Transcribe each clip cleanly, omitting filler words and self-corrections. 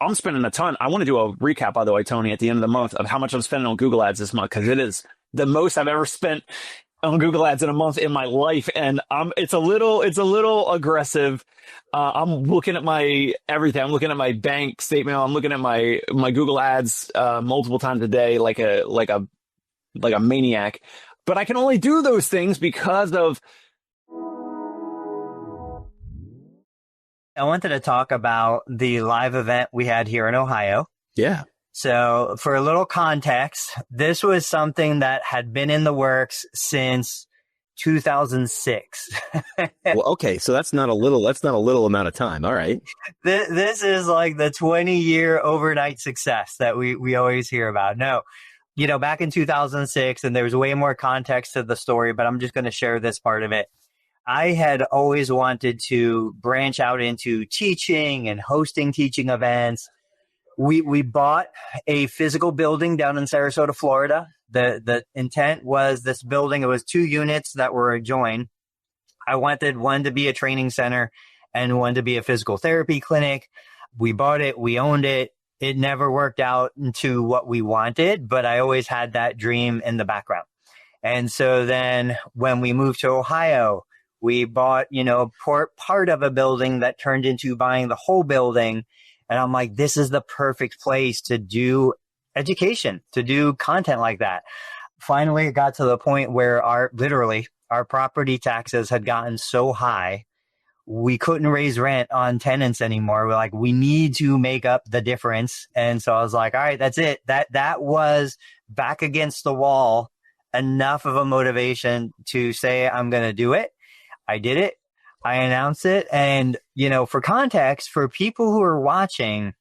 I'm spending a ton. I want to do a recap, by the way, Tony, at the end of the month of how much I'm spending on Google Ads this month, because it is the most I've ever spent on Google Ads in a month in my life. And it's a little aggressive. I'm looking at my everything. I'm looking at my bank statement. I'm looking at my Google Ads multiple times a day, like a maniac. But I can only do those things because of. I wanted to talk about the live event we had here in Ohio. Yeah. So for a little context, this was something that had been in the works since 2006. Well, okay. So that's not a little amount of time. All right. This is like the 20-year overnight success that we always hear about. No, back in 2006, and there's way more context to the story, but I'm just going to share this part of it. I had always wanted to branch out into teaching and hosting teaching events. We bought a physical building down in Sarasota, Florida. The intent was this building, it was 2 units that were adjoined. I wanted one to be a training center and one to be a physical therapy clinic. We bought it, we owned it. It never worked out into what we wanted, but I always had that dream in the background. And so then when we moved to Ohio, we bought, part of a building that turned into buying the whole building. And I'm like, this is the perfect place to do education, to do content like that. Finally, it got to the point where our property taxes had gotten so high, we couldn't raise rent on tenants anymore. We're like, we need to make up the difference. And so I was like, all right, that's it. That was back against the wall, enough of a motivation to say, I'm going to do it. I did it. I announced it. And, for context, for people who are watching,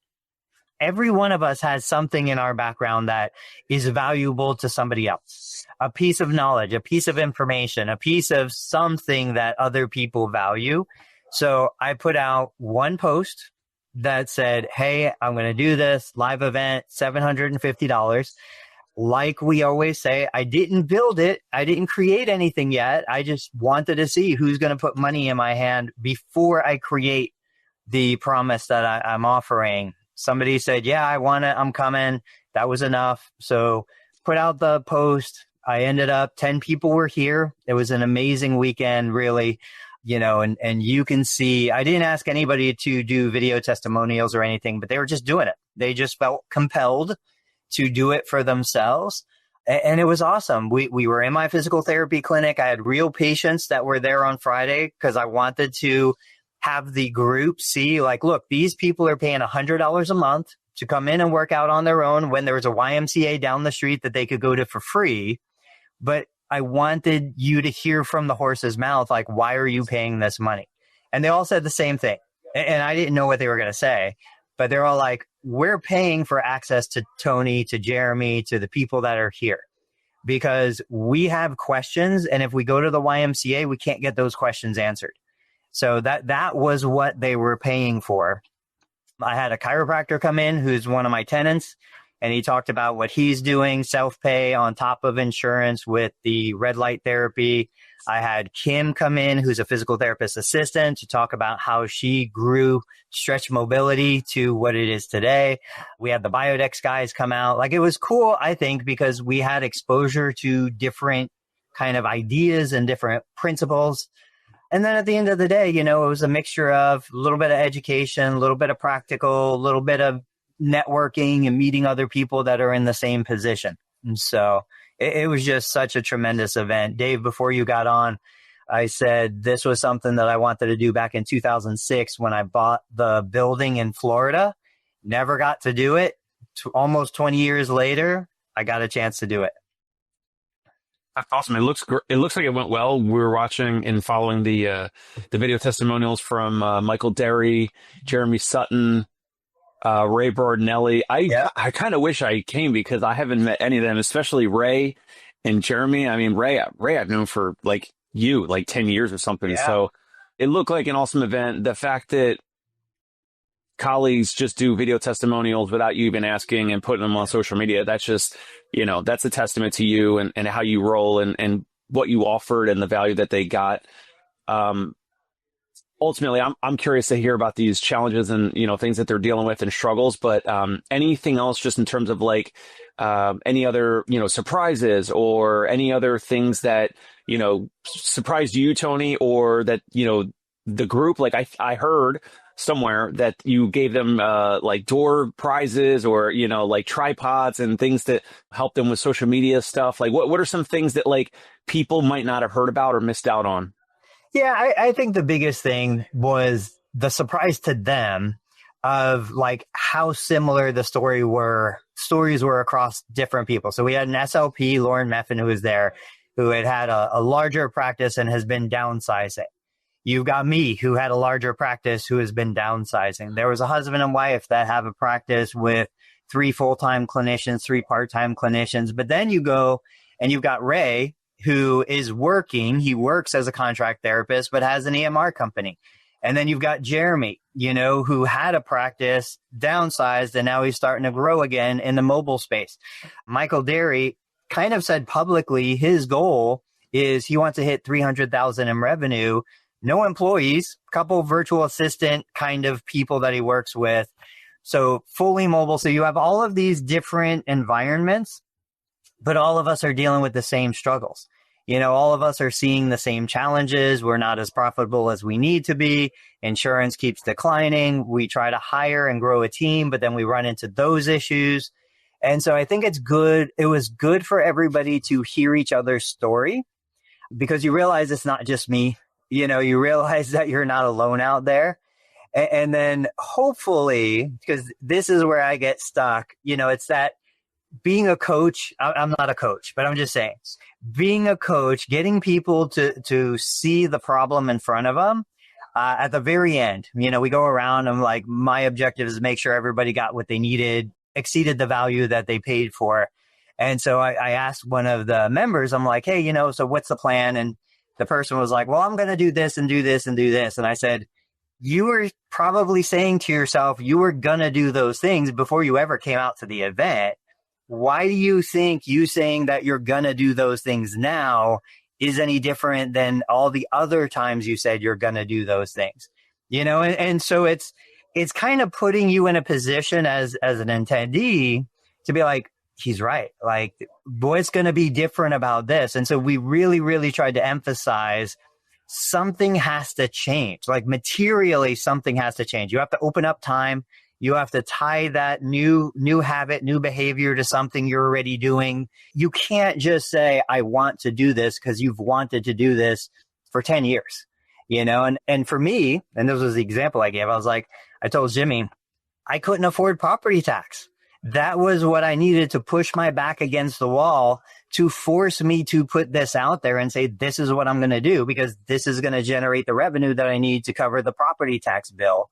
every one of us has something in our background that is valuable to somebody else. A piece of knowledge, a piece of information, a piece of something that other people value. So I put out one post that said, hey, I'm going to do this live event, $750. Like we always say, I didn't build it. I didn't create anything yet. I just wanted to see who's going to put money in my hand before I create the promise that I'm offering. Somebody said, yeah, I want it. I'm coming. That was enough. So put out the post. I ended up 10 people were here. It was an amazing weekend, really, and you can see, I didn't ask anybody to do video testimonials or anything, but they were just doing it. They just felt compelled to do it for themselves. And it was awesome. We were in my physical therapy clinic. I had real patients that were there on Friday because I wanted to have the group see, like, look, these people are paying $100 a month to come in and work out on their own when there was a YMCA down the street that they could go to for free. But I wanted you to hear from the horse's mouth, like, why are you paying this money? And they all said the same thing. And I didn't know what they were going to say, but they're all like, we're paying for access to Tony, to Jeremy, to the people that are here because we have questions. And if we go to the YMCA, we can't get those questions answered. So that was what they were paying for. I had a chiropractor come in who's one of my tenants, and he talked about what he's doing, self-pay on top of insurance with the red light therapy. I had Kim come in, who's a physical therapist assistant, to talk about how she grew stretch mobility to what it is today. We had the Biodex guys come out. Like, it was cool, I think, because we had exposure to different kind of ideas and different principles. And then at the end of the day, it was a mixture of a little bit of education, a little bit of practical, a little bit of networking and meeting other people that are in the same position. And so it was just such a tremendous event. Dave, before you got on, I said this was something that I wanted to do back in 2006 when I bought the building in Florida. Never got to do it. Almost 20 years later, I got a chance to do it. That's awesome. It looks like it went well. We were watching and following the video testimonials from Michael Derry, Jeremy Sutton, Ray Bardinelli. I kind of wish I came because I haven't met any of them, especially Ray and Jeremy. I mean, Ray I've known for like 10 years or something. Yeah. So it looked like an awesome event. The fact that colleagues just do video testimonials without you even asking and putting them on social media, that's just, that's a testament to you and how you roll and what you offered and the value that they got. ultimately, I'm curious to hear about these challenges and, things that they're dealing with and struggles. But anything else, just in terms of like any other, surprises or any other things that, surprised you, Tony, or that, the group, like I heard somewhere that you gave them like door prizes or, like tripods and things to help them with social media stuff. Like what are some things that like people might not have heard about or missed out on? Yeah, I think the biggest thing was the surprise to them of like how similar the stories were across different people. So we had an SLP, Lauren Meffin, who was there, who had a larger practice and has been downsizing. You've got me, who had a larger practice, who has been downsizing. There was a husband and wife that have a practice with 3 full-time clinicians, 3 part-time clinicians. But then you go and you've got Ray, who is working. He works as a contract therapist, but has an EMR company. And then you've got Jeremy, who had a practice, downsized, and now he's starting to grow again in the mobile space. Michael Derry kind of said publicly his goal is he wants to hit 300,000 in revenue, no employees, couple virtual assistant kind of people that he works with. So fully mobile. So you have all of these different environments, but all of us are dealing with the same struggles. All of us are seeing the same challenges. We're not as profitable as we need to be. Insurance keeps declining. We try to hire and grow a team, but then we run into those issues. And so I think it's good. It was good for everybody to hear each other's story because you realize it's not just me. You realize that you're not alone out there. And then hopefully, because this is where I get stuck, it's that being a coach, I'm not a coach, but I'm just saying, being a coach, getting people to see the problem in front of them at the very end. We go around, I'm like, my objective is to make sure everybody got what they needed, exceeded the value that they paid for. And so I asked one of the members, I'm like, hey, so what's the plan? And the person was like, well, I'm going to do this and do this and do this. And I said, you were probably saying to yourself, you were going to do those things before you ever came out to the event. Why do you think you saying that you're going to do those things now is any different than all the other times you said you're going to do those things? And so it's kind of putting you in a position as an attendee to be like, he's right. Like, what's going to be different about this? And so we really, really tried to emphasize something has to change. Like materially, something has to change. You have to open up time. You have to tie that new habit, new behavior to something you're already doing. You can't just say, I want to do this because you've wanted to do this for 10 years, and for me, and this was the example I gave, I was like, I told Jimmy, I couldn't afford property tax. That was what I needed to push my back against the wall to force me to put this out there and say, this is what I'm going to do because this is going to generate the revenue that I need to cover the property tax bill.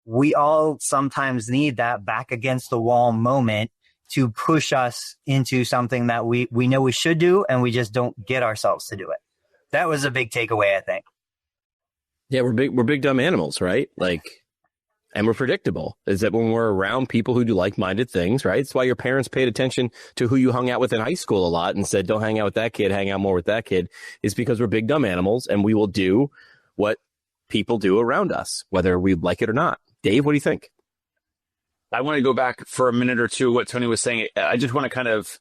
We all sometimes need that back against the wall moment to push us into something that we know we should do, and we just don't get ourselves to do it. That was a big takeaway, I think. Yeah, we're big dumb animals, right? Like, and we're predictable. Is that when we're around people who do like-minded things, right? It's why your parents paid attention to who you hung out with in high school a lot and said, don't hang out with that kid, hang out more with that kid. Is because we're big dumb animals and we will do what people do around us, whether we like it or not. Dave, what do you think? I want to go back for a minute or two what Tony was saying. I just want to kind of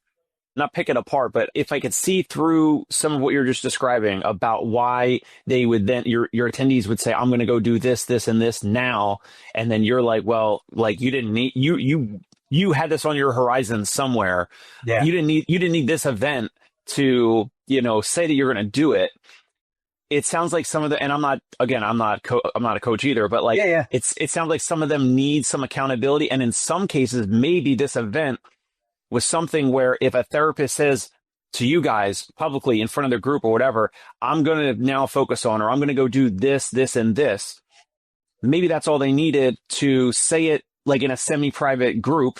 not pick it apart, but if I could see through some of what you're just describing about why they would then, your attendees would say, I'm going to go do this, this, and this now. And then you're like, well, like you didn't need, you had this on your horizon somewhere. Yeah. You didn't need this event to, say that you're going to do it. It sounds like some of the, and I'm not a coach either, but like, yeah. it sounds like some of them need some accountability. And in some cases, maybe this event was something where if a therapist says to you guys publicly in front of their group or whatever, I'm going to now focus on, or I'm going to go do this, this, and this. Maybe that's all they needed to say it like in a semi-private group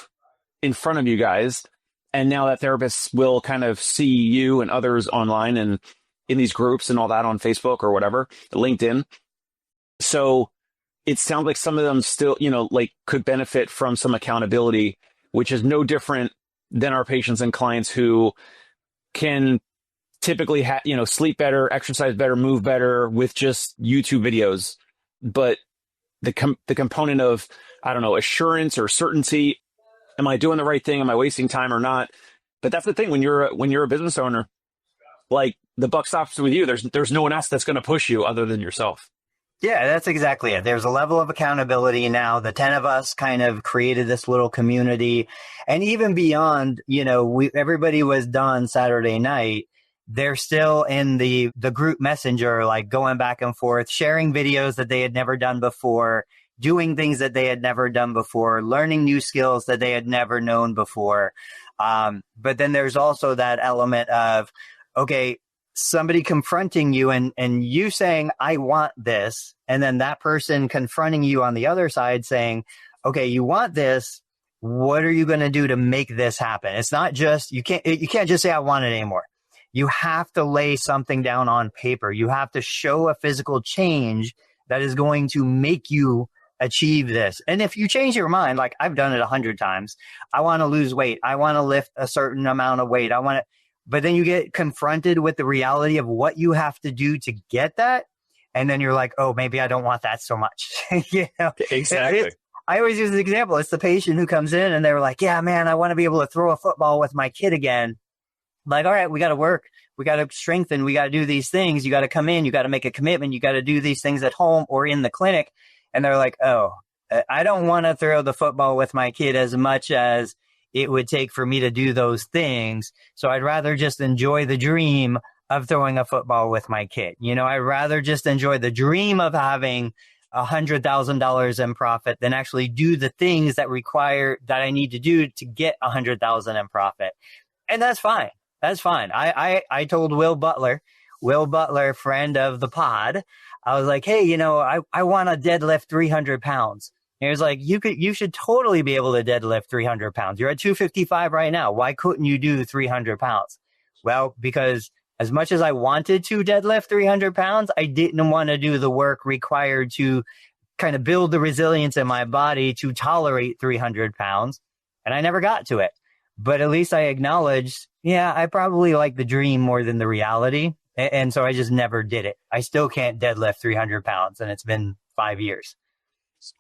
in front of you guys. And now that therapist will kind of see you and others online and in these groups and all that on Facebook or whatever, LinkedIn. So it sounds like some of them still, like could benefit from some accountability, which is no different than our patients and clients who can typically sleep better, exercise better, move better with just YouTube videos but the component of, I don't know, assurance or certainty. Am I doing the right thing? Am I wasting time or not? But that's the thing when you're a business owner, like the buck stops with you. There's no one else that's going to push you other than yourself. Yeah, that's exactly it. There's a level of accountability now. The 10 of us kind of created this little community. And even beyond, everybody was done Saturday night. They're still in the group messenger, like going back and forth, sharing videos that they had never done before, doing things that they had never done before, learning new skills that they had never known before. But then there's also that element of, okay, somebody confronting you and you saying, I want this. And then that person confronting you on the other side saying, okay, you want this. What are you going to do to make this happen? It's not just, you can't just say, I want it anymore. You have to lay something down on paper. You have to show a physical change that is going to make you achieve this. And if you change your mind, like I've done it 100 times, I want to lose weight. I want to lift a certain amount of weight. But then you get confronted with the reality of what you have to do to get that. And then you're like, oh, maybe I don't want that so much. Exactly. I always use the example. It's the patient who comes in and they're like, yeah, man, I want to be able to throw a football with my kid again. Like, all right, we got to work. We got to strengthen. We got to do these things. You got to come in. You got to make a commitment. You got to do these things at home or in the clinic. And they're like, oh, I don't want to throw the football with my kid as much as it would take for me to do those things. So I'd rather just enjoy the dream of throwing a football with my kid. I'd rather just enjoy the dream of having $100,000 in profit than actually do the things that I need to do to get $100,000 in profit. And that's fine. That's fine. I told Will Butler, friend of the pod, I was like, hey, I want to deadlift 300 pounds. And he was like, you should totally be able to deadlift 300 pounds. You're at 255 right now. Why couldn't you do 300 pounds? Well, because as much as I wanted to deadlift 300 pounds, I didn't want to do the work required to kind of build the resilience in my body to tolerate 300 pounds. And I never got to it. But at least I acknowledged, yeah, I probably like the dream more than the reality. And so I just never did it. I still can't deadlift 300 pounds, and it's been 5 years.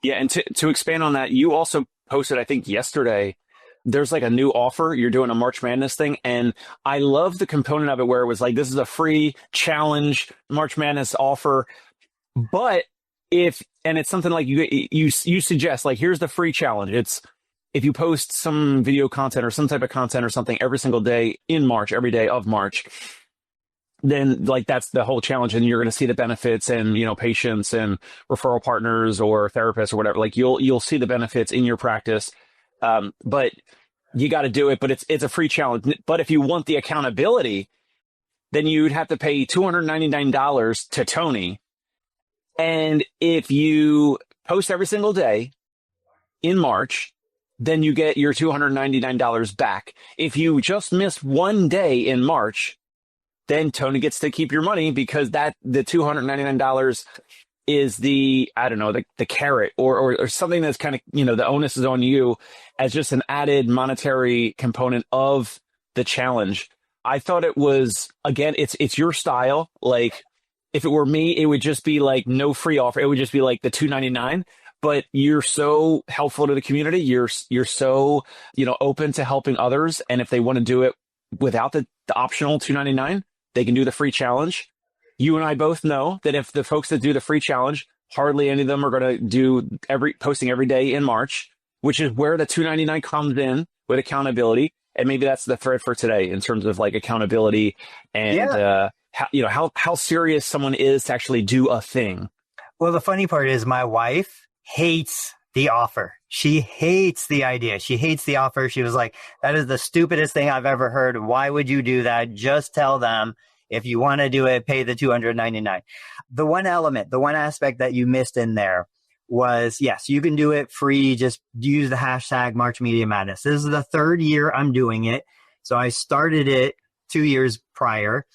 Yeah, and to expand on that, you also posted, I think yesterday, there's like a new offer. You're doing a March Madness thing, and I love the component of it where it was like, this is a free challenge March Madness offer. But it's something like you suggest, like, here's the free challenge. It's if you post some video content or some type of content or something every single day in March, every day of March, then like that's the whole challenge, and you're going to see the benefits and patients and referral partners or therapists or whatever. Like you'll see the benefits in your practice, but you got to do it. But it's a free challenge. But if you want the accountability, then you'd have to pay $299 to Tony. And if you post every single day in March, then you get your $299 back. If you just miss one day in March, then Tony gets to keep your money because the $299 is the carrot or something that's kind of, the onus is on you as just an added monetary component of the challenge. I thought it was, again, it's your style. Like if it were me, it would just be like no free offer. It would just be like the $299. But you're so helpful to the community. You're so, open to helping others. And if they want to do it without the optional $299, they can do the free challenge. You and I both know that if the folks that do the free challenge, hardly any of them are going to do posting every day in March, which is where the $299 comes in with accountability. And maybe that's the thread for today in terms of like accountability and how serious someone is to actually do a thing. Well, the funny part is my wife hates the offer. She hates the idea. She hates the offer. She was like, that is the stupidest thing I've ever heard. Why would you do that? Just tell them if you want to do it, pay the $299. The one aspect that you missed in there was, yes, you can do it free. Just use the hashtag March Media Madness. This is the third year I'm doing it. So I started it 2 years prior.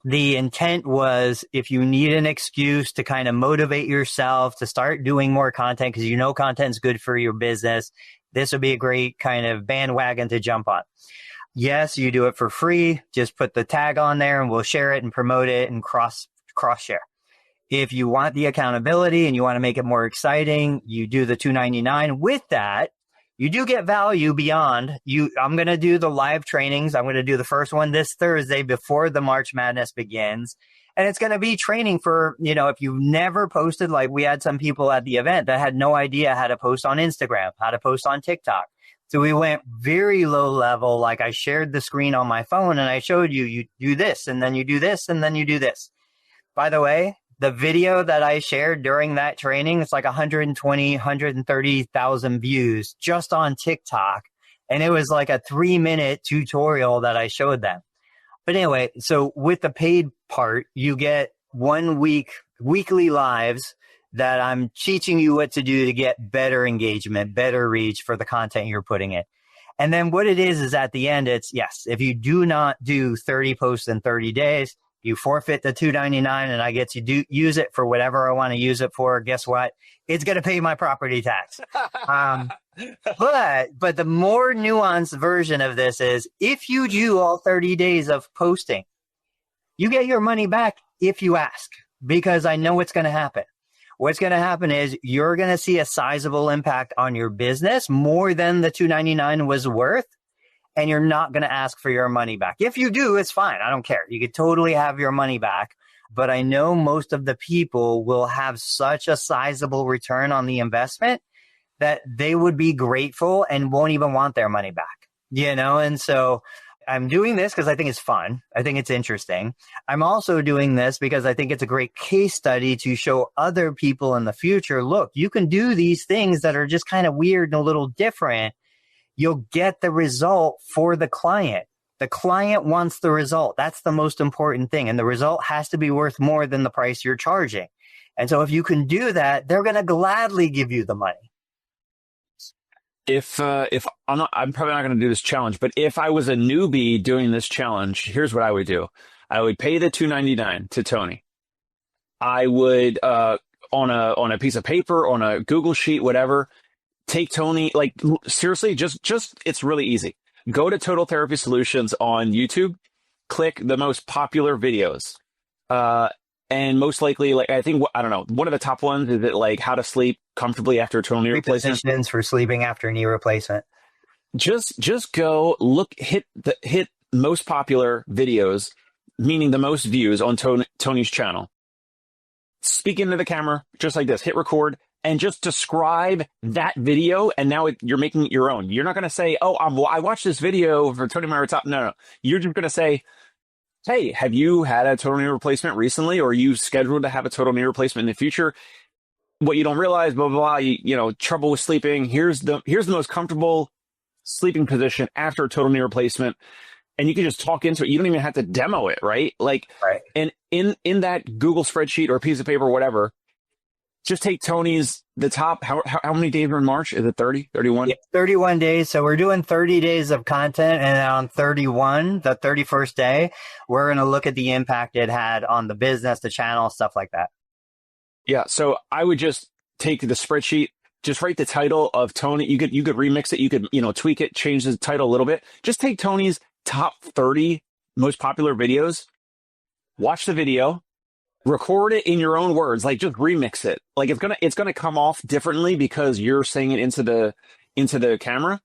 The intent was if you need an excuse to kind of motivate yourself to start doing more content because content's good for your business, this would be a great kind of bandwagon to jump on. Yes, you do it for free. Just put the tag on there and we'll share it and promote it and cross share. If you want the accountability and you want to make it more exciting, you do the $299. With that, you do get value beyond you. I'm going to do the live trainings. I'm going to do the first one this Thursday before the March Madness begins. And it's going to be training for, if you've never posted, like we had some people at the event that had no idea how to post on Instagram, how to post on TikTok. So we went very low level. Like I shared the screen on my phone and I showed you do this and then you do this and then you do this. By the way, the video that I shared during that training, it's like 130,000 views just on TikTok. And it was like a 3-minute tutorial that I showed them. But anyway, so with the paid part, you get 1 week, weekly lives that I'm teaching you what to do to get better engagement, better reach for the content you're putting in. And then what it is at the end, it's yes, if you do not do 30 posts in 30 days, you forfeit the $299 and I get to use it for whatever I want to use it for. Guess what? It's going to pay my property tax. But the more nuanced version of this is if you do all 30 days of posting, you get your money back if you ask, because I know what's going to happen. What's going to happen is you're going to see a sizable impact on your business, more than the $299 was worth, and you're not going to ask for your money back. If you do, it's fine. I don't care. You could totally have your money back. But I know most of the people will have such a sizable return on the investment that they would be grateful and won't even want their money back, And so I'm doing this because I think it's fun. I think it's interesting. I'm also doing this because I think it's a great case study to show other people in the future, look, you can do these things that are just kind of weird and a little different. You'll get the result for the client. The client wants the result. That's the most important thing. And the result has to be worth more than the price you're charging. And so if you can do that, they're going to gladly give you the money. If I'm probably not going to do this challenge, but if I was a newbie doing this challenge, here's what I would do. I would pay the $299 to Tony. I would, on a piece of paper, on a Google sheet, whatever, take Tony, like seriously, just it's really easy. Go to Total Therapy Solutions on YouTube, click the most popular videos. And most likely, like, I think, I don't know, one of the top ones is like how to sleep comfortably after a total knee replacement. Positions for sleeping after knee replacement. Just go look, hit most popular videos, meaning the most views on Tony's channel. Speak into the camera, just like this, hit record, and just describe that video. And now you're making it your own. You're not going to say, oh, I watched this video for Tony Maritato. No. You're just going to say, hey, have you had a total knee replacement recently, or are you scheduled to have a total knee replacement in the future? What you don't realize, blah, blah, blah, trouble with sleeping. Here's the most comfortable sleeping position after a total knee replacement. And you can just talk into it. You don't even have to demo it, right? Like, right. And in that Google spreadsheet or piece of paper, or whatever, just take Tony's, the top, how many days are in March? Is it 30, 31? Yeah, 31 days. So we're doing 30 days of content. And on 31, the 31st day, we're going to look at the impact it had on the business, the channel, stuff like that. Yeah. So I would just take the spreadsheet, just write the title of Tony. You could remix it. You could, tweak it, change the title a little bit. Just take Tony's top 30 most popular videos, watch the video, record it in your own words, like just remix it. Like it's gonna come off differently because you're saying it into the camera.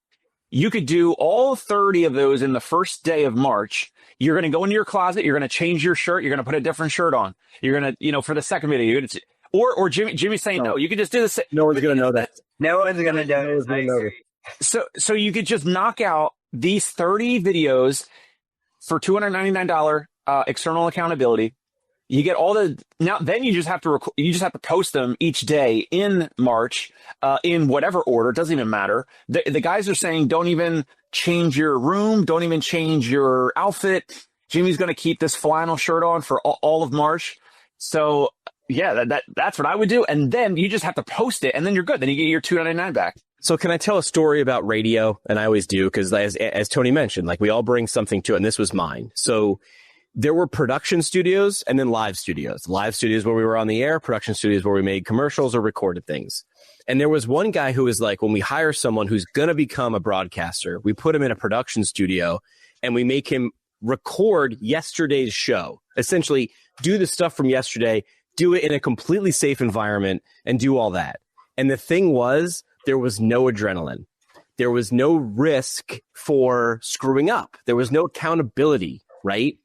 You could do all 30 of those in the first day of March. You're gonna go into your closet, you're gonna change your shirt, you're gonna put a different shirt on. You're gonna, for the second video, you're gonna, or Jimmy's saying no, you could just do the no one's gonna know that. No one's gonna know that. So you could just knock out these 30 videos for $299 external accountability. You get all then you just have to post them each day in March, in whatever order. It doesn't even matter. The guys are saying, don't even change your room. Don't even change your outfit. Jimmy's going to keep this flannel shirt on for all of March. So yeah, that's what I would do. And then you just have to post it and then you're good. Then you get your $299 back. So can I tell a story about radio? And I always do, because as Tony mentioned, like we all bring something to it, and this was mine. So there were production studios and then live studios. Live studios where we were on the air, production studios where we made commercials or recorded things. And there was one guy who was like, when we hire someone who's going to become a broadcaster, we put him in a production studio and we make him record yesterday's show. Essentially, do the stuff from yesterday, do it in a completely safe environment, and do all that. And the thing was, there was no adrenaline. There was no risk for screwing up. There was no accountability, right?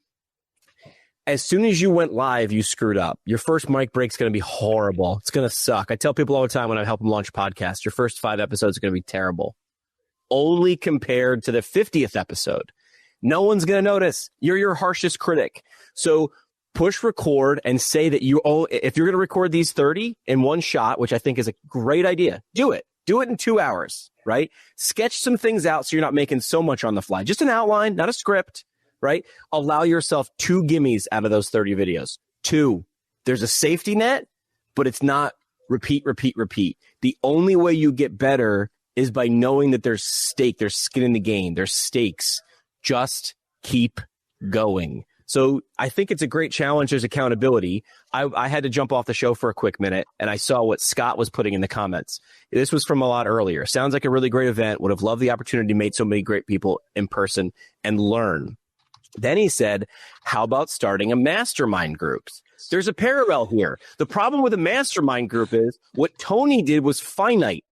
As soon as you went live, you screwed up. Your first mic break's going to be horrible. It's going to suck. I tell people all the time when I help them launch podcasts, your first 5 episodes are going to be terrible. Only compared to the 50th episode. No one's going to notice. You're your harshest critic. So push record and say that if you're going to record these 30 in one shot, which I think is a great idea, do it. Do it in 2 hours, right? Sketch some things out so you're not making so much on the fly. Just an outline, not a script. Right? Allow yourself 2 gimmies out of those 30 videos. 2. There's a safety net, but it's not repeat. The only way you get better is by knowing that there's stake, there's skin in the game, there's stakes. Just keep going. So I think it's a great challenge. There's accountability. I had to jump off the show for a quick minute, and I saw what Scott was putting in the comments. This was from a lot earlier. Sounds like a really great event. Would have loved the opportunity to meet so many great people in person and learn. Then he said, how about starting a mastermind group? There's a parallel here. The problem with a mastermind group is what Tony did was finite.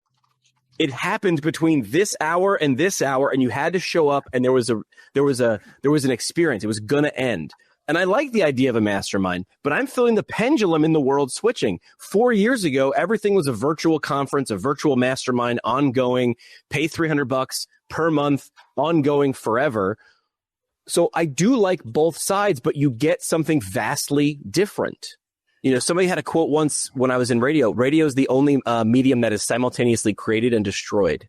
It happened between this hour, and you had to show up, and there was an experience. It was going to end. And I like the idea of a mastermind, but I'm feeling the pendulum in the world switching. 4 years ago, everything was a virtual conference, a virtual mastermind, ongoing, pay $300 per month, ongoing forever. So I do like both sides, but you get something vastly different. You know, somebody had a quote once when I was in radio. Radio is the only medium that is simultaneously created and destroyed,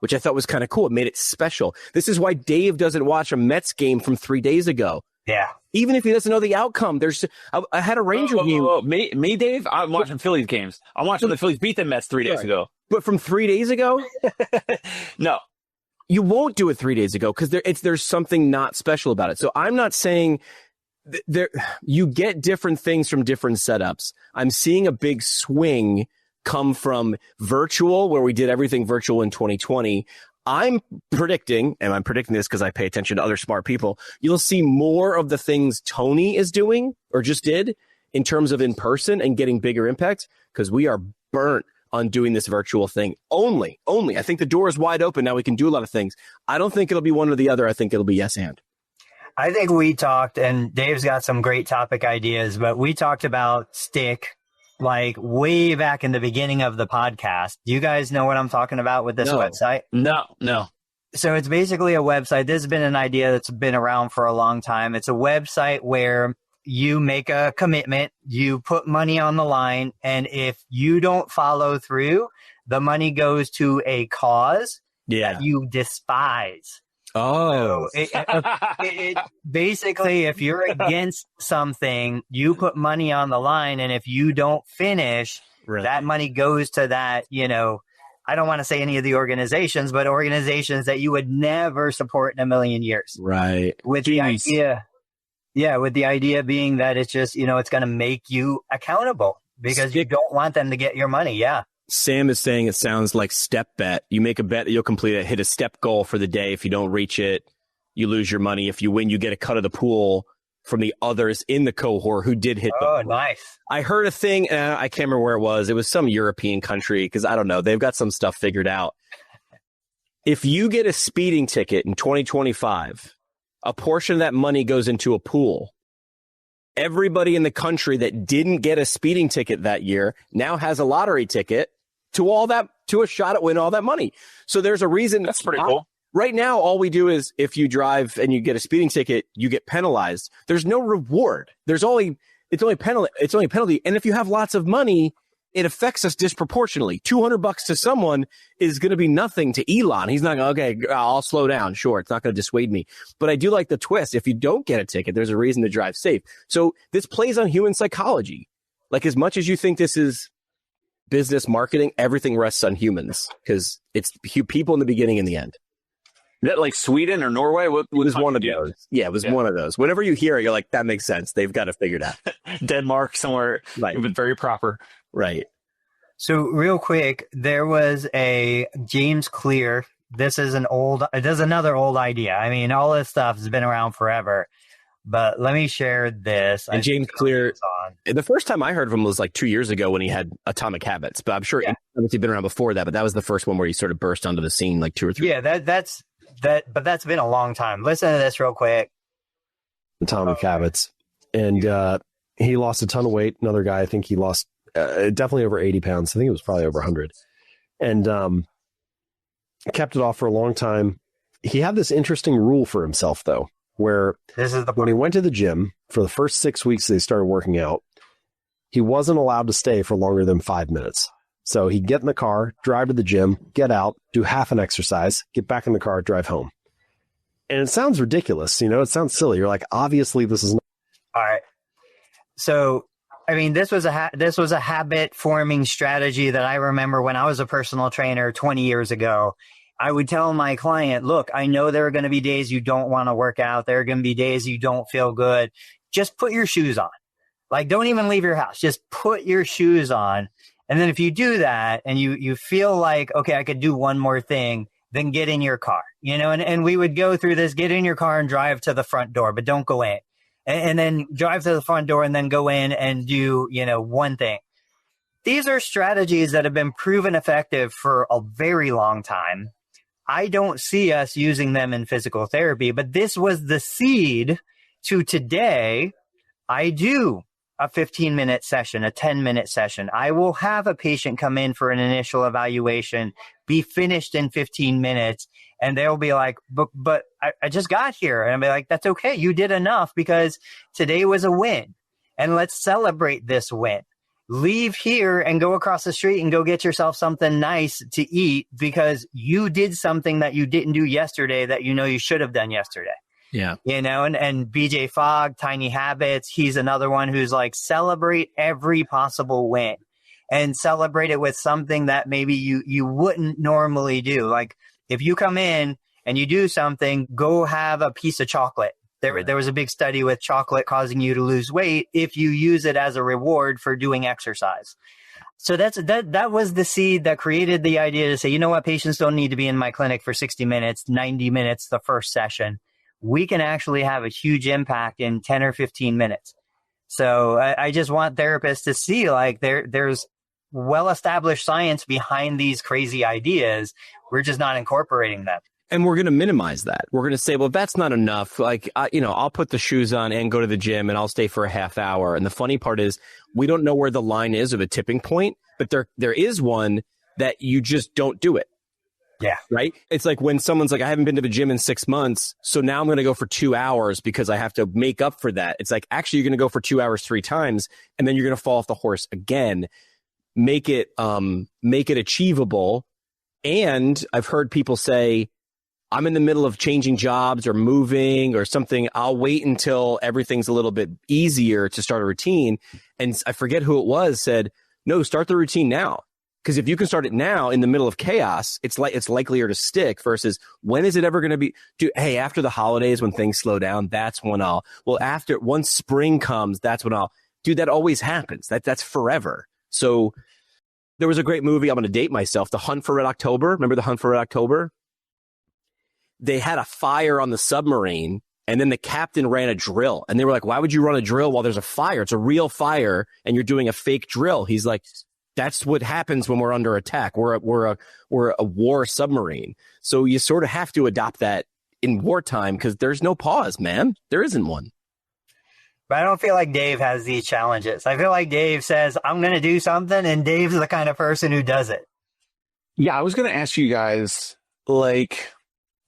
which I thought was kind of cool. It made it special. This is why Dave doesn't watch a Mets game from 3 days ago. Yeah. Even if he doesn't know the outcome. I had a Ranger game. Me, Dave, I'm watching Phillies games. I'm watching the Phillies beat the Mets 3 days ago. But from 3 days ago? No. You won't do it 3 days ago because there's something not special about it. So I'm not saying you get different things from different setups. I'm seeing a big swing come from virtual, where we did everything virtual in 2020. I'm predicting, and I'm predicting this because I pay attention to other smart people, you'll see more of the things Tony is doing or just did in terms of in person and getting bigger impact, because we are burnt on doing this virtual thing only. I think the door is wide open. Now we can do a lot of things. I don't think it'll be one or the other. I think it'll be yes and. I think we talked, and Dave's got some great topic ideas, but we talked about stick like way back in the beginning of the podcast. Do you guys know what I'm talking about with this website? No. So it's basically a website. This has been an idea that's been around for a long time. It's a website where you make a commitment, you put money on the line, and if you don't follow through, the money goes to a cause that you despise. Oh, so it basically, if you're against something, you put money on the line, and if you don't finish, that money goes to that, I don't want to say any of the organizations, but organizations that you would never support in a million years. Right. With the idea. Yeah, with the idea being that it's just, it's going to make you accountable because you don't want them to get your money. Yeah. Sam is saying it sounds like step bet. You make a bet that you'll complete it, hit a step goal for the day. If you don't reach it, you lose your money. If you win, you get a cut of the pool from the others in the cohort who did hit the pool. Nice. I heard a thing, I can't remember where it was. It was some European country because I don't know. They've got some stuff figured out. If you get a speeding ticket in 2025, a portion of that money goes into a pool. Everybody in the country that didn't get a speeding ticket that year now has a lottery ticket to a shot at winning all that money. So there's a reason. That's pretty cool. Right now, all we do is if you drive and you get a speeding ticket, you get penalized. There's no reward. It's only penalty. And if you have lots of money, it affects us disproportionately. $200 to someone is going to be nothing to Elon. He's not going, okay, I'll slow down. Sure, it's not going to dissuade me. But I do like the twist. If you don't get a ticket, there's a reason to drive safe. So this plays on human psychology. Like, as much as you think this is business marketing, everything rests on humans because it's people in the beginning and the end. Is that like Sweden or Norway? What was one of those? Yeah, it was one of those. Whenever you hear it, you're like, that makes sense. They've got it figured out. Denmark somewhere, right? But very proper. Right. So real quick, there was a James Clear. This is another old idea. I mean, all this stuff has been around forever. But let me share this. And James Clear, the first time I heard of him was like 2 years ago when he had Atomic Habits, but I'm sure he's been around before that, but that was the first one where he sort of burst onto the scene like 2 or 3. Yeah, that's that's been a long time. Listen to this real quick. Atomic Habits. And he lost a ton of weight. Another guy, I think he lost definitely over 80 pounds. I think it was probably over 100. And kept it off for a long time. He had this interesting rule for himself, though, where when he went to the gym for the first 6 weeks they started working out, he wasn't allowed to stay for longer than 5 minutes. So he'd get in the car, drive to the gym, get out, do half an exercise, get back in the car, drive home. And it sounds ridiculous, it sounds silly. You're like, obviously this is not. All right. So, I mean, this was a habit forming strategy that I remember when I was a personal trainer 20 years ago. I would tell my client, look, I know there are going to be days you don't want to work out. There are going to be days you don't feel good. Just put your shoes on. Like, don't even leave your house. Just put your shoes on. And then if you do that and you feel like, okay, I could do one more thing, then get in your car, and we would go through this, get in your car and drive to the front door, but don't go in. And then drive to the front door and then go in and do, one thing. These are strategies that have been proven effective for a very long time. I don't see us using them in physical therapy, but this was the seed to today. I do a 15-minute session, a 10-minute session. I will have a patient come in for an initial evaluation, be finished in 15 minutes, and they'll be like, but I just got here. And I'll be like, that's okay. You did enough because today was a win. And let's celebrate this win. Leave here and go across the street and go get yourself something nice to eat because you did something that you didn't do yesterday that you should have done yesterday. Yeah. And BJ Fogg, Tiny Habits, he's another one who's like, celebrate every possible win and celebrate it with something that maybe you wouldn't normally do. Like if you come in and you do something, go have a piece of chocolate. There was a big study with chocolate causing you to lose weight if you use it as a reward for doing exercise. So that was the seed that created the idea to say, you know what, patients don't need to be in my clinic for 60 minutes, 90 minutes the first session. We can actually have a huge impact in 10 or 15 minutes. So I just want therapists to see like there's well-established science behind these crazy ideas. We're just not incorporating them. And we're going to minimize that. We're going to say, well, that's not enough. Like, I'll put the shoes on and go to the gym and I'll stay for a half hour. And the funny part is we don't know where the line is of a tipping point, but there is one that you just don't do it. Yeah. Right. It's like when someone's like, I haven't been to the gym in 6 months. So now I'm going to go for 2 hours because I have to make up for that. It's like, actually, you're going to go for 2 hours 3 times and then you're going to fall off the horse again. Make it achievable. And I've heard people say, I'm in the middle of changing jobs or moving or something. I'll wait until everything's a little bit easier to start a routine. And I forget who it was said, no, start the routine now. Because if you can start it now in the middle of chaos, it's likelier to stick versus when is it ever going to be? Hey, after the holidays when things slow down, that's when once spring comes, that's when that always happens. That's forever. So there was a great movie. I'm going to date myself. The Hunt for Red October. Remember The Hunt for Red October? They had a fire on the submarine and then the captain ran a drill and they were like, why would you run a drill while there's a fire? It's a real fire and you're doing a fake drill. He's like, that's what happens when we're under attack. We're a war submarine. So you sort of have to adopt that in wartime because there's no pause, man. There isn't one. But I don't feel like Dave has these challenges. I feel like Dave says, I'm going to do something, and Dave's the kind of person who does it. Yeah, I was going to ask you guys, like,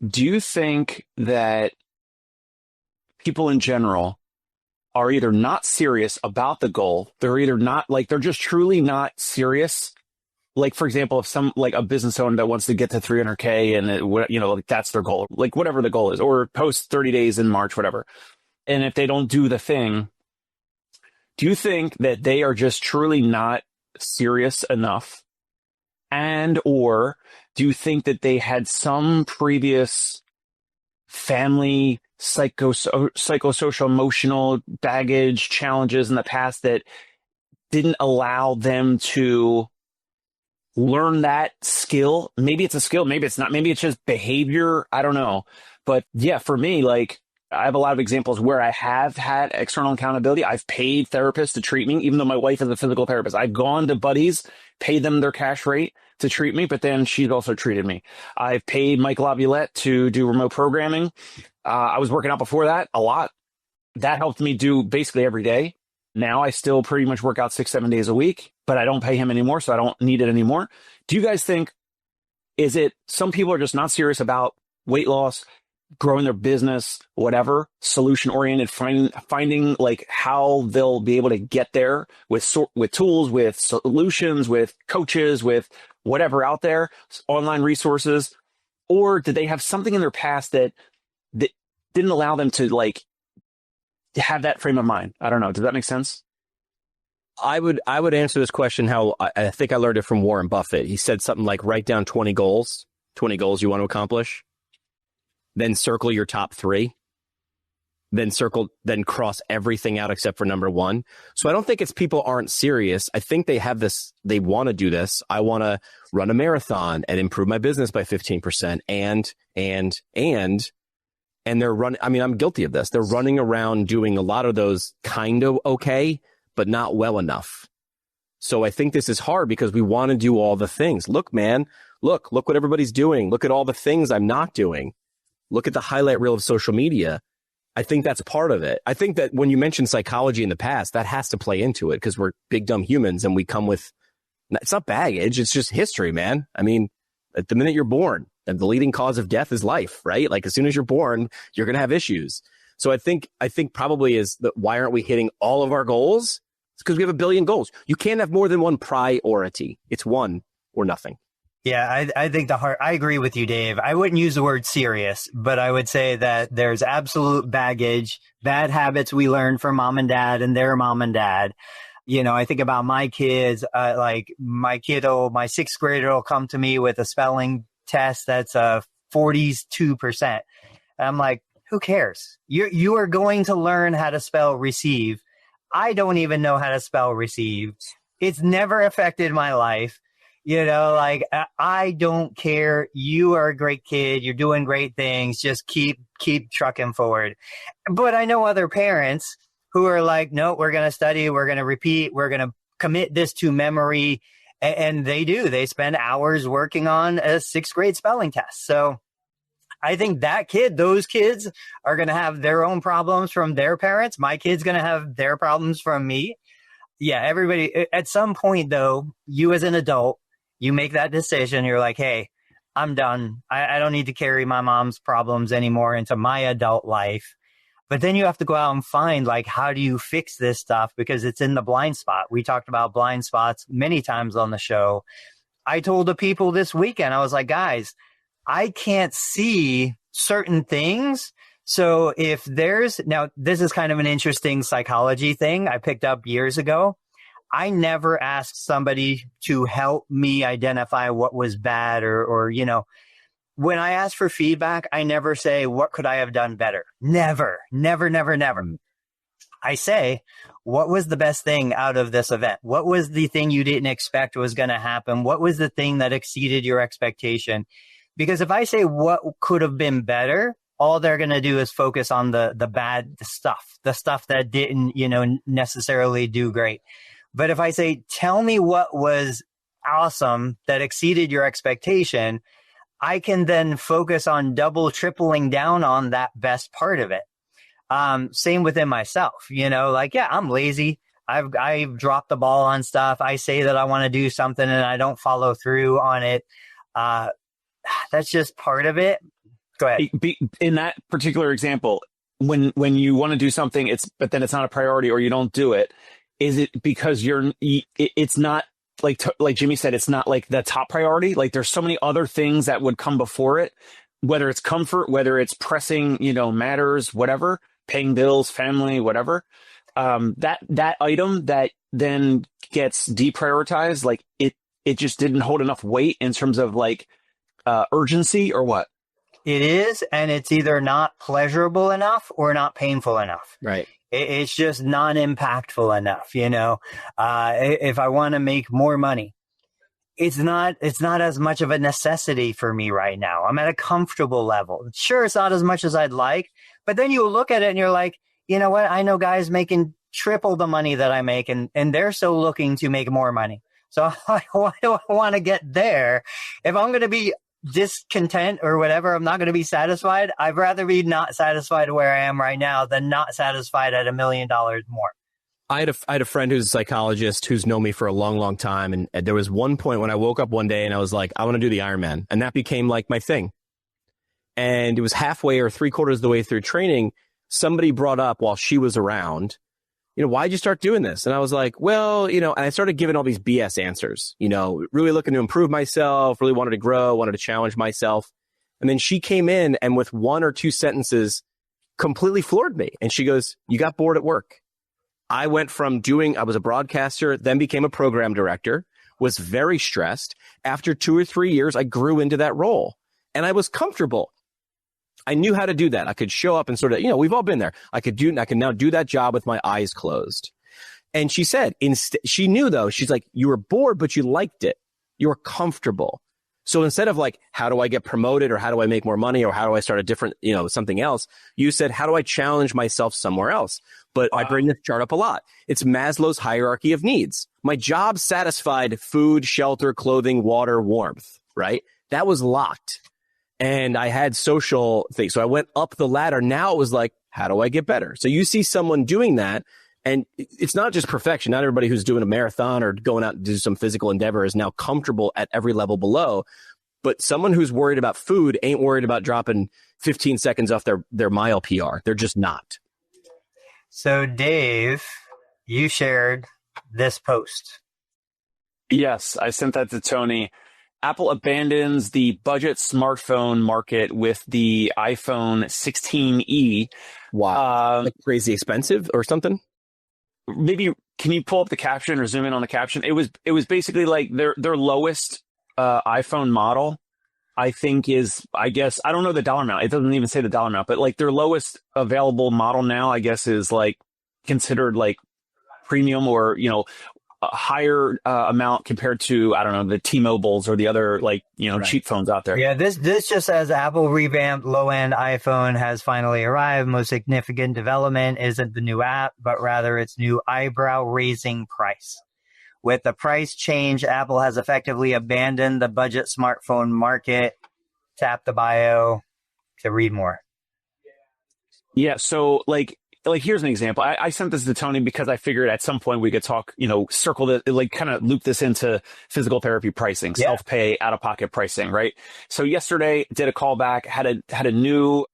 do you think that people in general are either not serious about the goal, they're either not, like, they're just truly not serious? Like, for example, if a business owner that wants to get to 300K and that's their goal, like whatever the goal is, or post 30 days in March, whatever. And if they don't do the thing, do you think that they are just truly not serious enough? And, or do you think that they had some previous family, psychosocial, emotional baggage, challenges in the past that didn't allow them to learn that skill? Maybe it's a skill, maybe it's not, maybe it's just behavior. I don't know. But yeah, for me, like, I have a lot of examples where I have had external accountability. I've paid therapists to treat me, even though my wife is a physical therapist. I've gone to buddies, paid them their cash rate to treat me, but then she's also treated me. I've paid Mike Laviolette to do remote programming. I was working out before that a lot. That helped me do basically every day. Now I still pretty much work out 6-7 days a week, but I don't pay him anymore, so I don't need it anymore. Do you guys think, is it some people are just not serious about weight loss, growing their business, whatever, solution oriented, finding like how they'll be able to get there with tools, with solutions, with coaches, with whatever out there, online resources, or did they have something in their past that didn't allow them to like have that frame of mind? I don't know. Does that make sense? I would answer this question how I think I learned it from Warren Buffett. He said something like, write down 20 goals you want to accomplish. Then circle your top 3, then cross everything out except for number 1. So I don't think it's people aren't serious. I think they have this, they want to do this. I want to run a marathon and improve my business by 15%. And they're running, I mean, I'm guilty of this. They're running around doing a lot of those kind of okay, but not well enough. So I think this is hard because we want to do all the things. Look, man, look what everybody's doing. Look at all the things I'm not doing. Look at the highlight reel of social media. I think that's part of it. I think that when you mentioned psychology in the past, that has to play into it because we're big, dumb humans and we come with, it's not baggage. It's just history, man. I mean, at the minute you're born, and the leading cause of death is life, right? Like as soon as you're born, you're going to have issues. So I think probably is that why aren't we hitting all of our goals? It's because we have a billion goals. You can't have more than one priority. It's one or nothing. Yeah, I think I agree with you, Dave. I wouldn't use the word serious, but I would say that there's absolute baggage, bad habits we learned from mom and dad and their mom and dad. You know, I think about my kids, like my kiddo, my 6th grader will come to me with a spelling test that's 42%. I'm like, who cares? You are going to learn how to spell receive. I don't even know how to spell receive. It's never affected my life. You know, like I don't care. You are a great kid. You're doing great things. Just keep trucking forward. But I know other parents who are like, no, we're going to study. We're going to repeat. We're going to commit this to memory. And they do. They spend hours working on a 6th grade spelling test. So I think those kids are going to have their own problems from their parents. My kid's going to have their problems from me. Yeah, everybody. At some point, though, you as an adult, you make that decision. You're like, hey, I'm done. I don't need to carry my mom's problems anymore into my adult life. But then you have to go out and find, like, how do you fix this stuff? Because it's in the blind spot. We talked about blind spots many times on the show. I told the people this weekend, I was like, guys, I can't see certain things. So if now this is kind of an interesting psychology thing I picked up years ago. I never asked somebody to help me identify what was bad or, you know, when I ask for feedback, I never say, what could I have done better? Never. I say, what was the best thing out of this event? What was the thing you didn't expect was going to happen? What was the thing that exceeded your expectation? Because if I say what could have been better, all they're going to do is focus on the bad stuff, the stuff that didn't, you know, necessarily do great. But if I say, tell me what was awesome that exceeded your expectation, I can then focus on tripling down on that best part of it. Same within myself, you know, like, yeah, I'm lazy. I've dropped the ball on stuff. I say that I want to do something and I don't follow through on it. That's just part of it. Go ahead. In that particular example, when you want to do something, but then it's not a priority or you don't do it. Is it because it's not like Jimmy said, it's not like the top priority? Like there's so many other things that would come before it, whether it's comfort, whether it's pressing, you know, matters, whatever, paying bills, family, whatever. That item that then gets deprioritized, like it just didn't hold enough weight in terms of like urgency or what? It is, and it's either not pleasurable enough or not painful enough. Right. It's just non-impactful enough, you know. If I want to make more money, it's not as much of a necessity for me right now. I'm at a comfortable level. Sure, it's not as much as I'd like, but then you look at it and you're like, you know what? I know guys making triple the money that I make, and they're so looking to make more money. So why do I want to get there? If I'm going to be discontent or whatever, I'm not going to be satisfied. I'd rather be not satisfied where I am right now than not satisfied at $1 million more. I had a friend who's a psychologist who's known me for a long, long time. And there was one point when I woke up one day and I was like, I want to do the Ironman. And that became like my thing. And it was halfway or 3/4 of the way through training. Somebody brought up while she was around, why'd you start doing this? And I was like, well, and I started giving all these BS answers, really looking to improve myself, really wanted to grow, wanted to challenge myself. And then she came in and with 1 or 2 sentences completely floored me. And she goes, you got bored at work. I went from I was a broadcaster, then became a program director, was very stressed. After 2 or 3 years, I grew into that role and I was comfortable. I knew how to do that. I could show up and sort of, we've all been there. I can now do that job with my eyes closed. And she said, she knew though, she's like, you were bored, but you liked it. You were comfortable. So instead of like, how do I get promoted or how do I make more money or how do I start a different, something else? You said, how do I challenge myself somewhere else? But I bring this chart up a lot. It's Maslow's hierarchy of needs. My job satisfied food, shelter, clothing, water, warmth, right? That was locked. And I had social things. So I went up the ladder. Now it was like, how do I get better? So you see someone doing that. And it's not just perfection. Not everybody who's doing a marathon or going out to do some physical endeavor is now comfortable at every level below. But someone who's worried about food ain't worried about dropping 15 seconds off their mile PR. They're just not. So Dave, you shared this post. Yes, I sent that to Tony. Apple abandons the budget smartphone market with the iPhone 16e. Wow. Like crazy expensive or something? Maybe can you pull up the caption or zoom in on the caption? It was basically like their lowest iPhone model, I think is, I guess, I don't know the dollar amount. It doesn't even say the dollar amount, but like their lowest available model now, I guess, is like considered like premium or, a higher amount compared to, I don't know, the T-Mobiles or the other right. cheap phones out there. Yeah, this just says Apple revamped low-end iPhone has finally arrived. Most significant development isn't the new app, but rather its new eyebrow-raising price. With the price change, Apple has effectively abandoned the budget smartphone market. Tap the bio to read more. Yeah, so like here's an example. I sent this to Tony because I figured at some point we could talk, circle this, like kind of loop this into physical therapy pricing, self-pay, out-of-pocket pricing, right? So yesterday did a callback, had a new,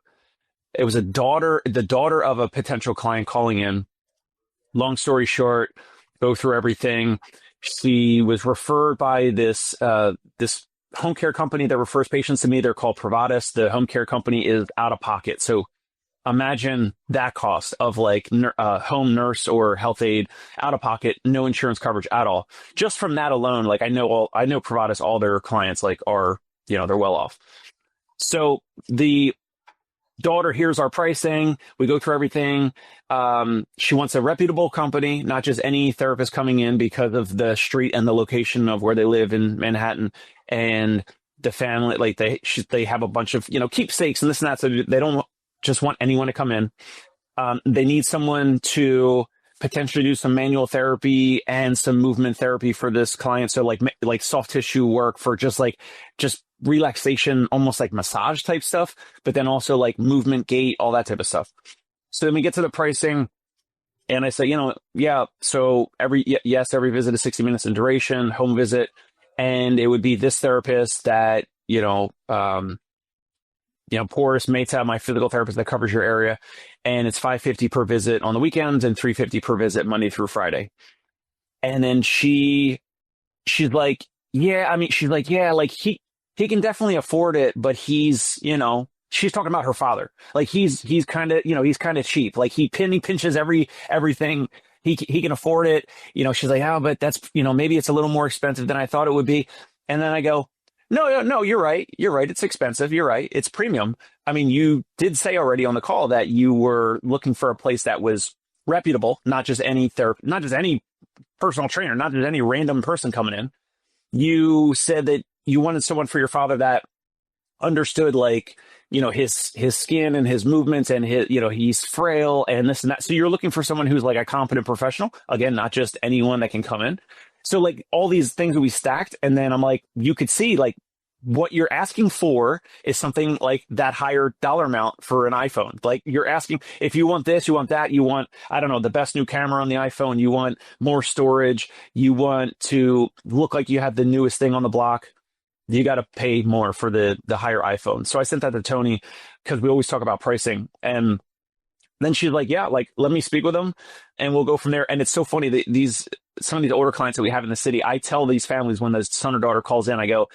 it was the daughter of a potential client calling in. Long story short, go through everything. She was referred by this home care company that refers patients to me. They're called Privatus. The home care company is out of pocket. So imagine that cost of like home nurse or health aide out of pocket, no insurance coverage at all. Just from that alone, like I know Privatus, all their clients like are, they're well off. So the daughter hears our pricing. We go through everything. She wants a reputable company, not just any therapist coming in because of the street and the location of where they live in Manhattan and the family. Like they have a bunch of, keepsakes and this and that. So they don't just want anyone to come in. They need someone to potentially do some manual therapy and some movement therapy for this client. So like soft tissue work for just relaxation, almost like massage type stuff, but then also like movement, gait, all that type of stuff. So then we get to the pricing and I say, so every visit is 60 minutes in duration, home visit. And it would be this therapist that, Porus Meta, my physical therapist that covers your area, and it's $550 per visit on the weekends and $350 per visit Monday through Friday. And then she's like, he can definitely afford it, but he's, she's talking about her father. Like he's kind of cheap. Like he pinches everything. He can afford it. She's like, oh, but that's, maybe it's a little more expensive than I thought it would be. And then I go, no, you're right. You're right. It's expensive. You're right. It's premium. I mean, you did say already on the call that you were looking for a place that was reputable, not just any personal trainer, not just any random person coming in. you said that you wanted someone for your father that understood, like, his skin and his movements and his, he's frail and this and that. So you're looking for someone who's like a competent professional. Again, not just anyone that can come in. So like all these things that we stacked. And then I'm like, you could see like what you're asking for is something like that higher dollar amount for an iPhone. Like you're asking if you want this, you want that, you want, I don't know, the best new camera on the iPhone, you want more storage, you want to look like you have the newest thing on the block. You got to pay more for the higher iPhone. So I sent that to Tony because we always talk about pricing. And then she's like, yeah, like, let me speak with them and we'll go from there. And it's so funny that some of these older clients that we have in the city, I tell these families when the son or daughter calls in, I go,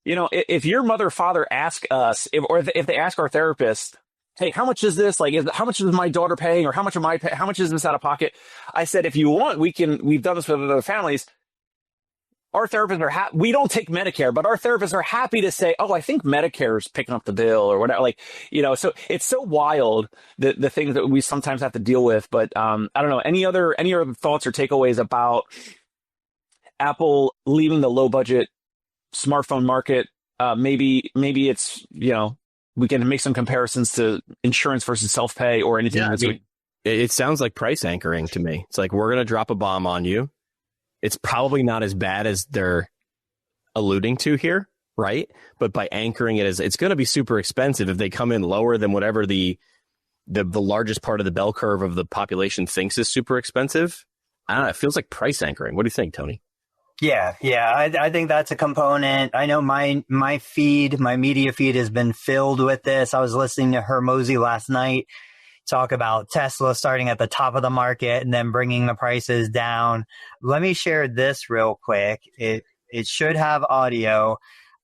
if your mother or father ask us, if they ask our therapist, hey, how much is this? Like, how much is my daughter paying, or how much am I paying? How much is this out of pocket? I said, if you want, we've done this with other families. Our therapists are we don't take Medicare, but our therapists are happy to say, oh, I think Medicare is picking up the bill or whatever. Like, so it's so wild, the things that we sometimes have to deal with. But I don't know, any other thoughts or takeaways about Apple leaving the low budget smartphone market? Maybe it's, we can make some comparisons to insurance versus self-pay or anything. Yeah, it sounds like price anchoring to me. It's like, we're going to drop a bomb on you. It's probably not as bad as they're alluding to here, right? But by anchoring it as, it's going to be super expensive if they come in lower than whatever the largest part of the bell curve of the population thinks is super expensive. I don't know. It feels like price anchoring. What do you think, Tony? Yeah. I think that's a component. I know my media feed has been filled with this. I was listening to Hermosi last night talk about Tesla starting at the top of the market and then bringing the prices down. Let me share this real quick. It should have audio.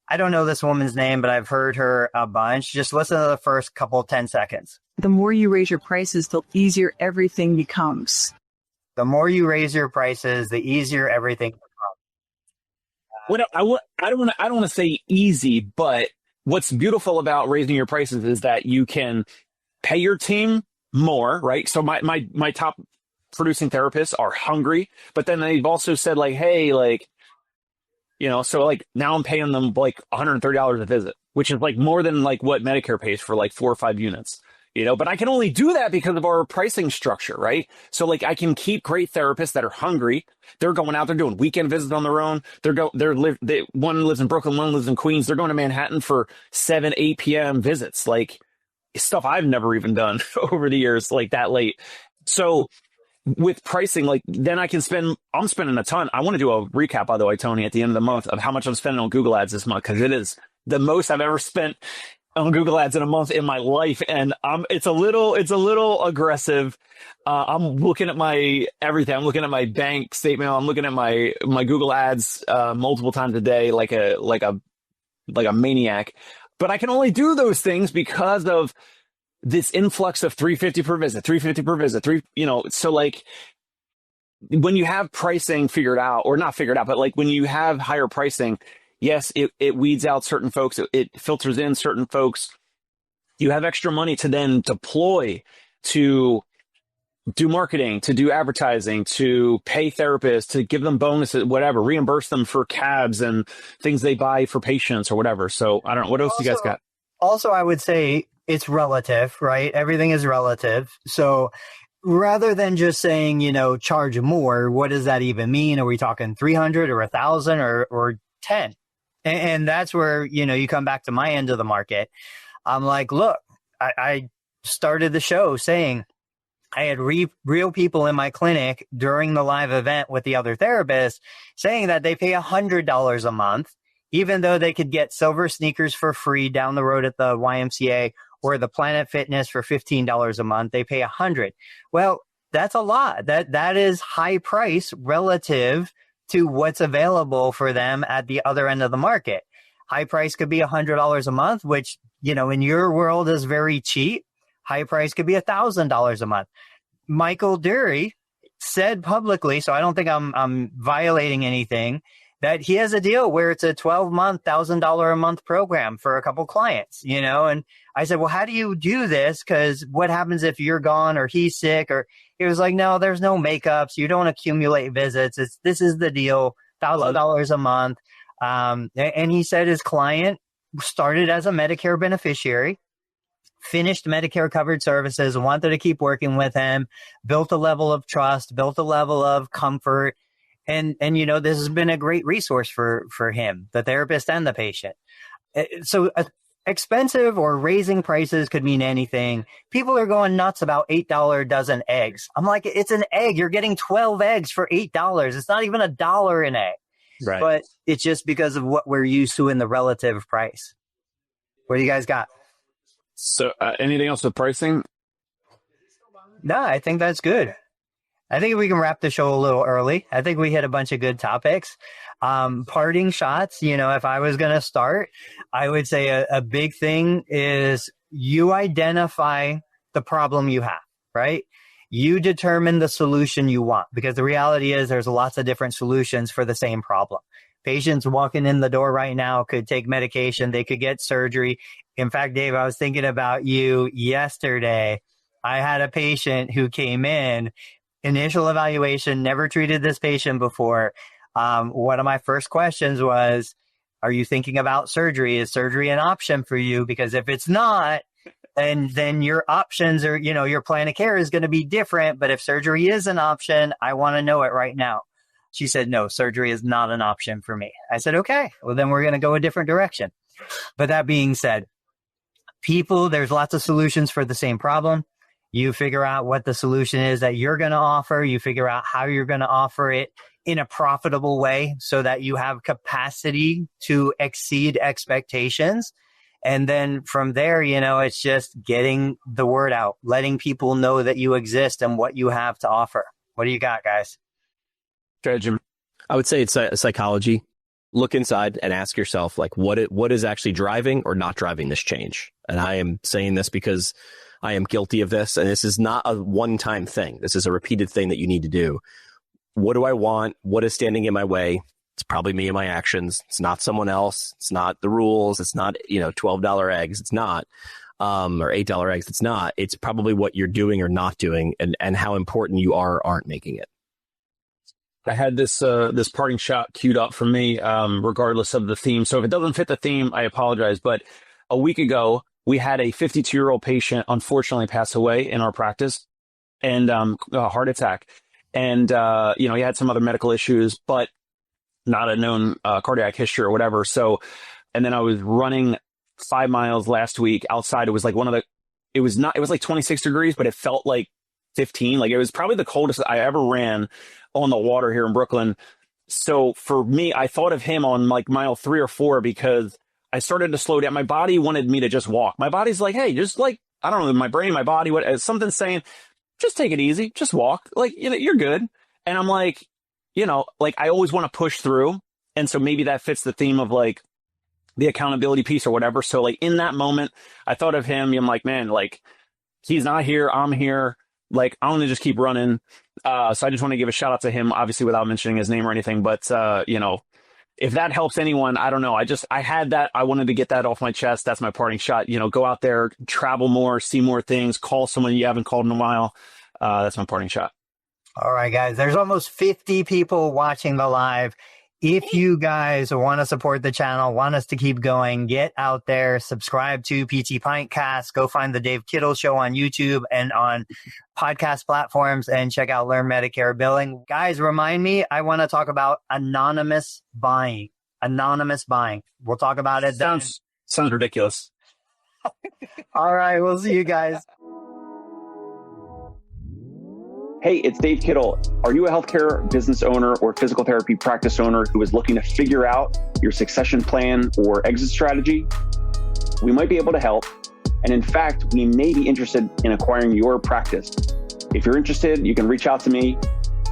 I don't know this woman's name, but I've heard her a bunch. Just listen to the first 10 seconds. The more you raise your prices, the easier everything becomes. The more you raise your prices, the easier everything becomes. I don't want to say easy, but what's beautiful about raising your prices is that you can pay your team more, right? So my top producing therapists are hungry, but then they've also said like, hey, like, so like now I'm paying them like $130 a visit, which is like more than like what Medicare pays for like 4 or 5 units, but I can only do that because of our pricing structure, right? So like I can keep great therapists that are hungry. They're going out, they're doing weekend visits on their own. One lives in Brooklyn, one lives in Queens. They're going to Manhattan for 7, 8 p.m. visits. Like, stuff I've never even done over the years, like that late. So with pricing, like then I'm spending a ton. I want to do a recap, by the way, Tony, at the end of the month of how much I'm spending on Google ads this month, because it is the most I've ever spent on Google ads in a month in my life. And it's a little aggressive. I'm looking at my everything. I'm looking at my bank statement. I'm looking at my Google ads multiple times a day, like a maniac. But I can only do those things because of this influx of $350 per visit, so like when you have pricing figured out, or not figured out, but like when you have higher pricing, yes, it weeds out certain folks. It filters in certain folks. You have extra money to then deploy to do marketing, to do advertising, to pay therapists, to give them bonuses, whatever, reimburse them for cabs and things they buy for patients or whatever. So I don't know. What else do you guys got? Also, I would say it's relative, right? Everything is relative. So rather than just saying, charge more, what does that even mean? Are we talking 300 or 1,000 or 10? And that's where, you come back to my end of the market. I'm like, look, I started the show saying, I had real people in my clinic during the live event with the other therapists saying that they pay $100 a month, even though they could get silver sneakers for free down the road at the YMCA or the Planet Fitness for $15 a month. They pay $100. Well, that's a lot. That is high price relative to what's available for them at the other end of the market. High price could be $100 a month, which, in your world is very cheap. High price could be $1,000 a month. Michael Dury said publicly, so I don't think I'm violating anything, that he has a deal where it's a 12-month, $1,000 a month program for a couple clients, and I said, well, how do you do this? Because what happens if you're gone or he's sick? Or he was like, no, there's no makeups. You don't accumulate visits. This is the deal $1,000 a month. And he said his client started as a Medicare beneficiary, finished Medicare covered services, wanted to keep working with him, built a level of trust, built a level of comfort. And this has been a great resource for him, the therapist and the patient. So expensive or raising prices could mean anything. People are going nuts about $8 a dozen eggs. I'm like, it's an egg. You're getting 12 eggs for $8. It's not even $1 an egg. Right. But it's just because of what we're used to in the relative price. What do you guys got? So anything else with pricing? No, I think that's good. I think we can wrap the show a little early. I think we hit a bunch of good topics. Parting shots, if I was going to start, I would say a big thing is you identify the problem you have, right? You determine the solution you want, because the reality is there's lots of different solutions for the same problem. Patients walking in the door right now could take medication. They could get surgery. In fact, Dave, I was thinking about you yesterday. I had a patient who came in, initial evaluation, never treated this patient before. One of my first questions was, are you thinking about surgery? Is surgery an option for you? Because if it's not, then your options are, your plan of care is going to be different. But if surgery is an option, I want to know it right now. She said, no, surgery is not an option for me. I said, okay, well, then we're going to go a different direction. But that being said, there's lots of solutions for the same problem. You figure out what the solution is that you're going to offer. You figure out how you're going to offer it in a profitable way so that you have capacity to exceed expectations. And then from there, it's just getting the word out, letting people know that you exist and what you have to offer. What do you got, guys? Jim. I would say it's psychology. Look inside and ask yourself, what is actually driving or not driving this change? And I am saying this because I am guilty of this. And this is not a one-time thing. This is a repeated thing that you need to do. What do I want? What is standing in my way? It's probably me and my actions. It's not someone else. It's not the rules. It's not, $12 eggs. It's not, or $8 eggs. It's not. It's probably what you're doing or not doing and how important you are or aren't making it. I had this parting shot queued up for me, regardless of the theme. So if it doesn't fit the theme, I apologize. But a week ago, we had a 52-year-old patient unfortunately pass away in our practice, and a heart attack. And he had some other medical issues, but not a known cardiac history or whatever. So, and then I was running 5 miles last week outside. It was like it was like 26 degrees, but it felt like 15. Like it was probably the coldest I ever ran on the water here in Brooklyn. So for me, I thought of him on like mile 3 or 4 because I started to slow down. My body wanted me to just walk. My body's like, hey, just like, I don't know, my brain, my body, something's saying, just take it easy, just walk. Like, you're good. And I'm like, I always want to push through. And so maybe that fits the theme of like the accountability piece or whatever. So like in that moment, I thought of him. I'm like, man, like he's not here. I'm here. Like, I want to just keep running. So I just want to give a shout out to him, obviously without mentioning his name or anything. But, if that helps anyone, I don't know. I had that. I wanted to get that off my chest. That's my parting shot. Go out there, travel more, see more things, call someone you haven't called in a while. That's my parting shot. All right, guys, there's almost 50 people watching the live. If you guys want to support the channel, want us to keep going, get out there, subscribe to PT Pintcast, go find the Dave Kittle Show on YouTube and on podcast platforms, and check out Learn Medicare Billing. Guys, remind me, I want to talk about anonymous buying. Anonymous buying. We'll talk about it. Sounds ridiculous. All right, we'll see you guys. Hey, it's Dave Kittle. Are you a healthcare business owner or physical therapy practice owner who is looking to figure out your succession plan or exit strategy? We might be able to help. And in fact, we may be interested in acquiring your practice. If you're interested, you can reach out to me.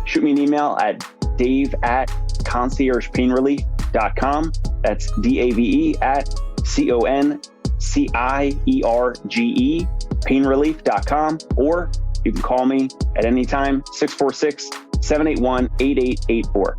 Shoot me an email at dave@conciergepainrelief.com. That's DAVE@CONCIERGE painrelief.com, or you can call me at any time, 646-781-8884.